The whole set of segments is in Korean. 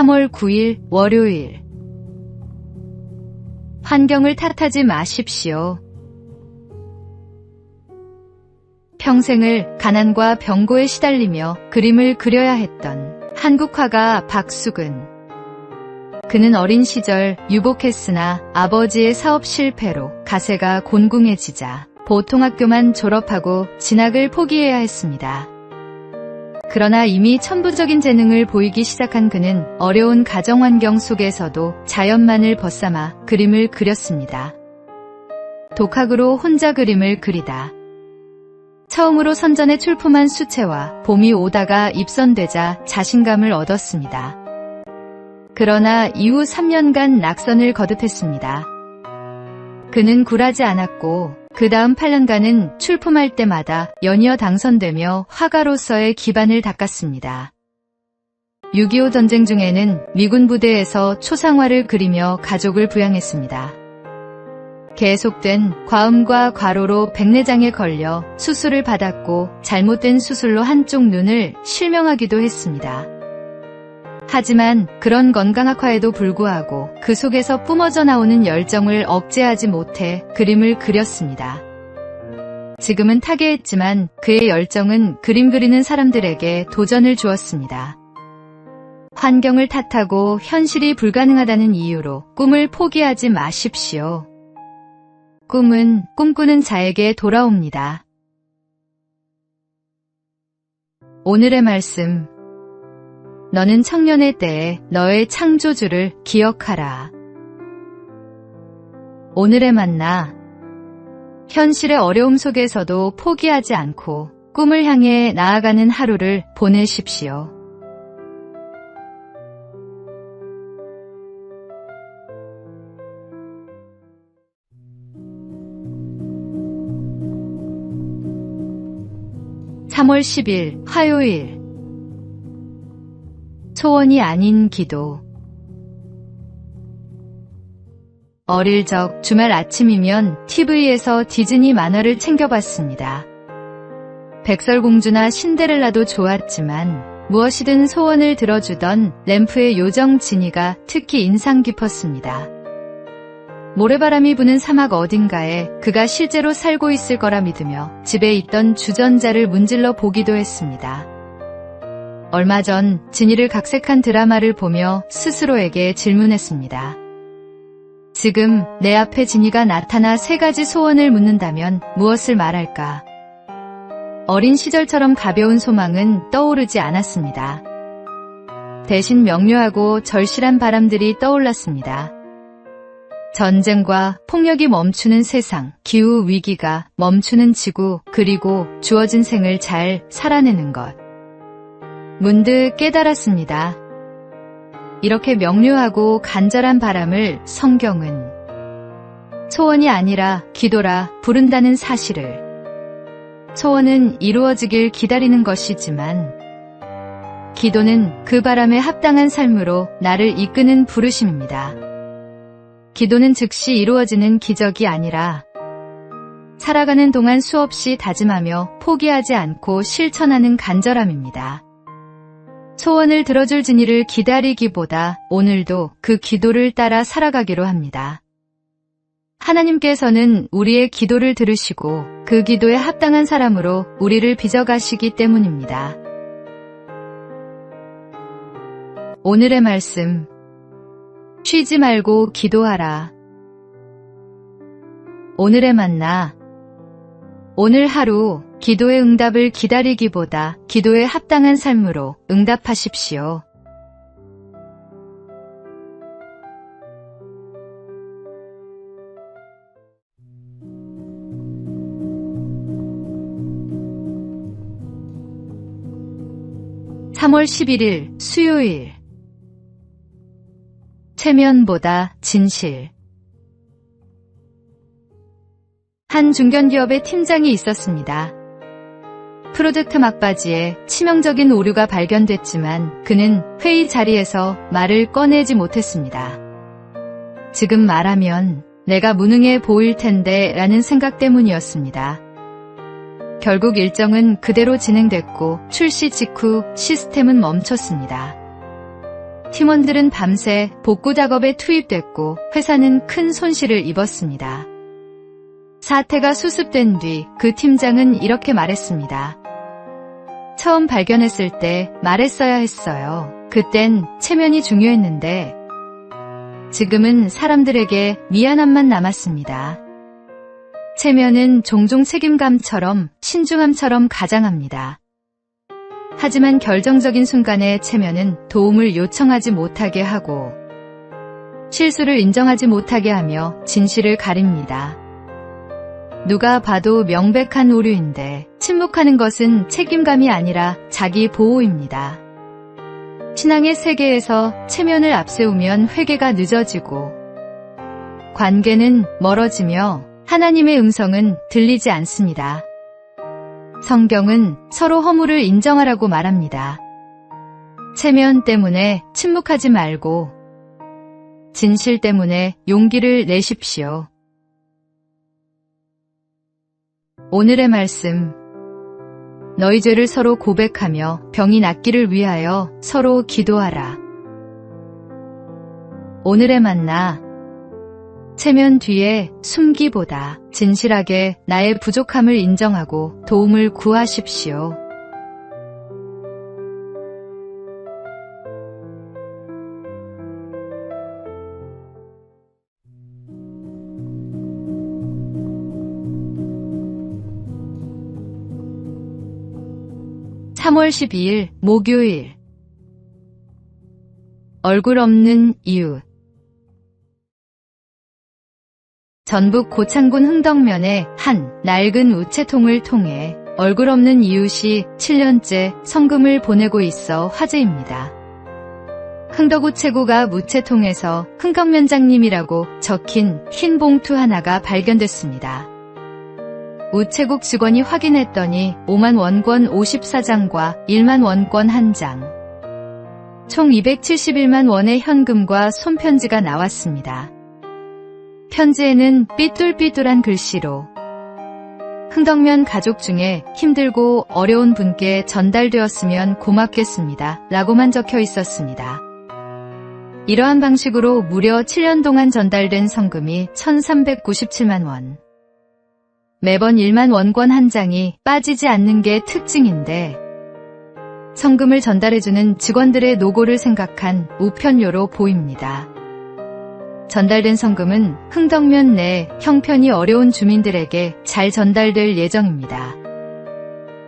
3월 9일 월요일. 환경을 탓하지 마십시오. 평생을 가난과 병고에 시달리며 그림을 그려야 했던 한국 화가 박수근. 그는 어린 시절 유복했으나 아버지의 사업 실패로 가세가 곤궁해지자 보통학교만 졸업하고 진학을 포기해야 했습니다. 그러나 이미 천부적인 재능을 보이기 시작한 그는 어려운 가정환경 속에서도 자연만을 벗삼아 그림을 그렸습니다. 독학으로 혼자 그림을 그리다. 처음으로 선전에 출품한 수채화 봄이 오다가 입선되자 자신감을 얻었습니다. 그러나 이후 3년간 낙선을 거듭했습니다. 그는 굴하지 않았고 그 다음 8년간은 출품할 때마다 연이어 당선되며 화가로서의 기반을 닦았습니다. 6.25 전쟁 중에는 미군 부대에서 초상화를 그리며 가족을 부양했습니다. 계속된 과음과 과로로 백내장에 걸려 수술을 받았고 잘못된 수술로 한쪽 눈을 실명하기도 했습니다. 하지만 그런 건강악화에도 불구하고 그 속에서 뿜어져 나오는 열정을 억제하지 못해 그림을 그렸습니다. 지금은 타계했지만 그의 열정은 그림 그리는 사람들에게 도전을 주었습니다. 환경을 탓하고 현실이 불가능하다는 이유로 꿈을 포기하지 마십시오. 꿈은 꿈꾸는 자에게 돌아옵니다. 오늘의 말씀. 너는 청년의 때에 너의 창조주를 기억하라. 오늘의 만나. 현실의 어려움 속에서도 포기하지 않고 꿈을 향해 나아가는 하루를 보내십시오. (3월 10일) 화요일. 소원이 아닌 기도. 어릴 적 주말 아침이면 TV에서 디즈니 만화를 챙겨봤습니다. 백설공주나 신데렐라도 좋았지만 무엇이든 소원을 들어주던 램프의 요정 지니가 특히 인상 깊었습니다. 모래바람이 부는 사막 어딘가에 그가 실제로 살고 있을 거라 믿으며 집에 있던 주전자를 문질러 보기도 했습니다. 얼마 전 지니를 각색한 드라마를 보며 스스로에게 질문했습니다. 지금 내 앞에 지니가 나타나 3가지 소원을 묻는다면 무엇을 말할까? 어린 시절처럼 가벼운 소망은 떠오르지 않았습니다. 대신 명료하고 절실한 바람들이 떠올랐습니다. 전쟁과 폭력이 멈추는 세상, 기후 위기가 멈추는 지구, 그리고 주어진 생을 잘 살아내는 것. 문득 깨달았습니다. 이렇게 명료하고 간절한 바람을 성경은 소원이 아니라 기도라 부른다는 사실을. 소원은 이루어지길 기다리는 것이지만 기도는 그 바람에 합당한 삶으로 나를 이끄는 부르심입니다. 기도는 즉시 이루어지는 기적이 아니라 살아가는 동안 수없이 다짐하며 포기하지 않고 실천하는 간절함입니다. 소원을 들어줄 지니를 기다리기보다 오늘도 그 기도를 따라 살아가기로 합니다. 하나님께서는 우리의 기도를 들으시고 그 기도에 합당한 사람으로 우리를 빚어가시기 때문입니다. 오늘의 말씀. 쉬지 말고 기도하라. 오늘의 만나. 오늘 하루 기도의 응답을 기다리기보다 기도에 합당한 삶으로 응답하십시오. (3월 11일) 수요일. 체면보다 진실. 한 중견기업의 팀장이 있었습니다. 프로젝트 막바지에 치명적인 오류가 발견됐지만 그는 회의 자리에서 말을 꺼내지 못했습니다. 지금 말하면 내가 무능해 보일 텐데 라는 생각 때문이었습니다. 결국 일정은 그대로 진행됐고 출시 직후 시스템은 멈췄습니다. 팀원들은 밤새 복구 작업에 투입됐고 회사는 큰 손실을 입었습니다. 사태가 수습된 뒤 그 팀장은 이렇게 말했습니다. 처음 발견했을 때 말했어야 했어요. 그땐 체면이 중요했는데 지금은 사람들에게 미안함만 남았습니다. 체면은 종종 책임감처럼 신중함처럼 가장합니다. 하지만 결정적인 순간에 체면은 도움을 요청하지 못하게 하고 실수를 인정하지 못하게 하며 진실을 가립니다. 누가 봐도 명백한 오류인데 침묵하는 것은 책임감이 아니라 자기 보호입니다. 신앙의 세계에서 체면을 앞세우면 회개가 늦어지고 관계는 멀어지며 하나님의 음성은 들리지 않습니다. 성경은 서로 허물을 인정하라고 말합니다. 체면 때문에 침묵하지 말고 진실 때문에 용기를 내십시오. 오늘의 말씀. 너희 죄를 서로 고백하며 병이 낫기를 위하여 서로 기도하라. 오늘의 만나. 체면 뒤에 숨기보다 진실하게 나의 부족함을 인정하고 도움을 구하십시오. (3월 12일) 목요일. 얼굴 없는 이웃. 전북 고창군 흥덕면의 한 낡은 우체통을 통해 얼굴 없는 이웃이 7년째 성금을 보내고 있어 화제입니다. 흥덕우체구가 우체통에서 흥덕면장님이라고 적힌 흰 봉투 하나가 발견됐습니다. 우체국 직원이 확인했더니 5만 원권 54장과 1만 원권 1장, 총 271만 원의 현금과 손편지가 나왔습니다. 편지에는 삐뚤삐뚤한 글씨로 흥덕면 가족 중에 힘들고 어려운 분께 전달되었으면 고맙겠습니다 라고만 적혀 있었습니다. 이러한 방식으로 무려 7년 동안 전달된 성금이 1,397만 원. 매번 1만 원권 한 장이 빠지지 않는 게 특징인데 성금을 전달해주는 직원들의 노고를 생각한 우편료로 보입니다. 전달된 성금은 흥덕면 내 형편이 어려운 주민들에게 잘 전달될 예정입니다.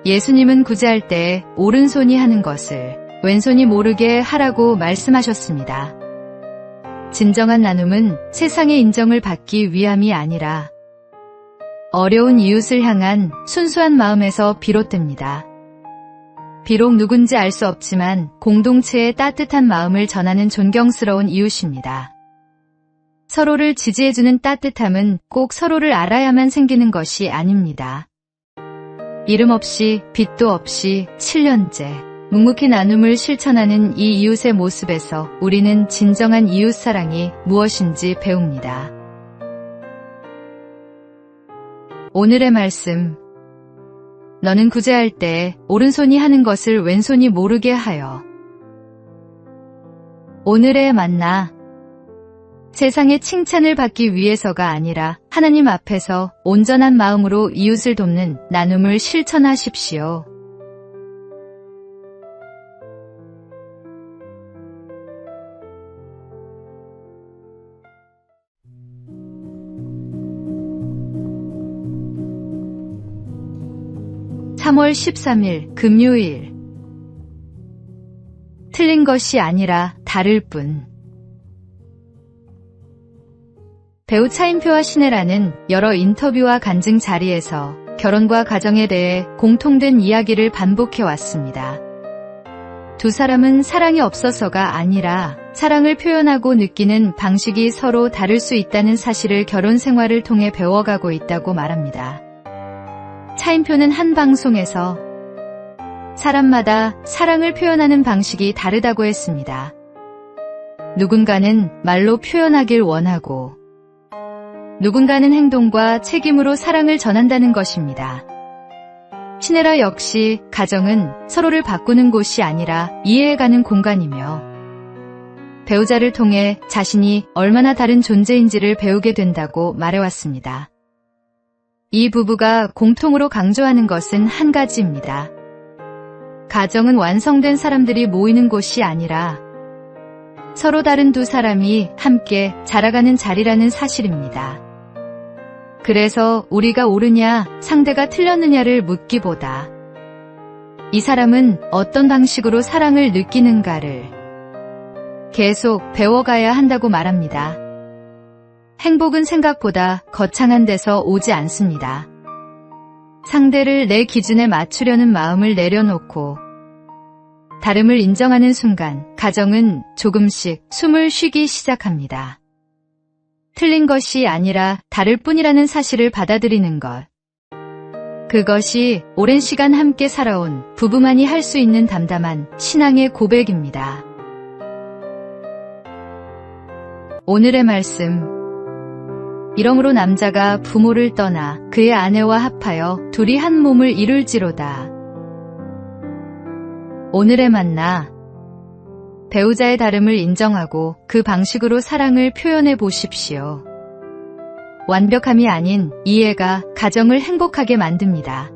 예수님은 구제할 때 오른손이 하는 것을 왼손이 모르게 하라고 말씀하셨습니다. 진정한 나눔은 세상의 인정을 받기 위함이 아니라 어려운 이웃을 향한 순수한 마음에서 비롯됩니다. 비록 누군지 알 수 없지만 공동체의 따뜻한 마음을 전하는 존경스러운 이웃입니다. 서로를 지지해주는 따뜻함은 꼭 서로를 알아야만 생기는 것이 아닙니다. 이름 없이 빚도 없이 7년째 묵묵히 나눔을 실천하는 이 이웃의 모습에서 우리는 진정한 이웃 사랑이 무엇인지 배웁니다. 오늘의 말씀. 너는 구제할 때 오른손이 하는 것을 왼손이 모르게 하여. 오늘의 만나. 세상의 칭찬을 받기 위해서가 아니라 하나님 앞에서 온전한 마음으로 이웃을 돕는 나눔을 실천하십시오. (3월 13일) 금요일. 틀린 것이 아니라 다를 뿐. 배우 차인표와 신혜라는 여러 인터뷰와 간증 자리에서 결혼과 가정에 대해 공통된 이야기를 반복해왔습니다. 두 사람은 사랑이 없어서가 아니라 사랑을 표현하고 느끼는 방식이 서로 다를 수 있다는 사실을 결혼 생활을 통해 배워가고 있다고 말합니다. 차인표는 한 방송에서 사람마다 사랑을 표현하는 방식이 다르다고 했습니다. 누군가는 말로 표현하길 원하고 누군가는 행동과 책임으로 사랑을 전한다는 것입니다. 신혜라 역시 가정은 서로를 바꾸는 곳이 아니라 이해해가는 공간이며 배우자를 통해 자신이 얼마나 다른 존재인지를 배우게 된다고 말해왔습니다. 이 부부가 공통으로 강조하는 것은 한 가지입니다. 가정은 완성된 사람들이 모이는 곳이 아니라 서로 다른 두 사람이 함께 자라가는 자리라는 사실입니다. 그래서 우리가 옳으냐, 상대가 틀렸느냐를 묻기보다 이 사람은 어떤 방식으로 사랑을 느끼는가를 계속 배워가야 한다고 말합니다. 행복은 생각보다 거창한 데서 오지 않습니다. 상대를 내 기준에 맞추려는 마음을 내려놓고 다름을 인정하는 순간 가정은 조금씩 숨을 쉬기 시작합니다. 틀린 것이 아니라 다를 뿐이라는 사실을 받아들이는 것. 그것이 오랜 시간 함께 살아온 부부만이 할 수 있는 담담한 신앙의 고백입니다. 오늘의 말씀. 이러므로 남자가 부모를 떠나 그의 아내와 합하여 둘이 한 몸을 이룰지로다. 오늘의 만나. 배우자의 다름을 인정하고 그 방식으로 사랑을 표현해 보십시오. 완벽함이 아닌 이해가 가정을 행복하게 만듭니다.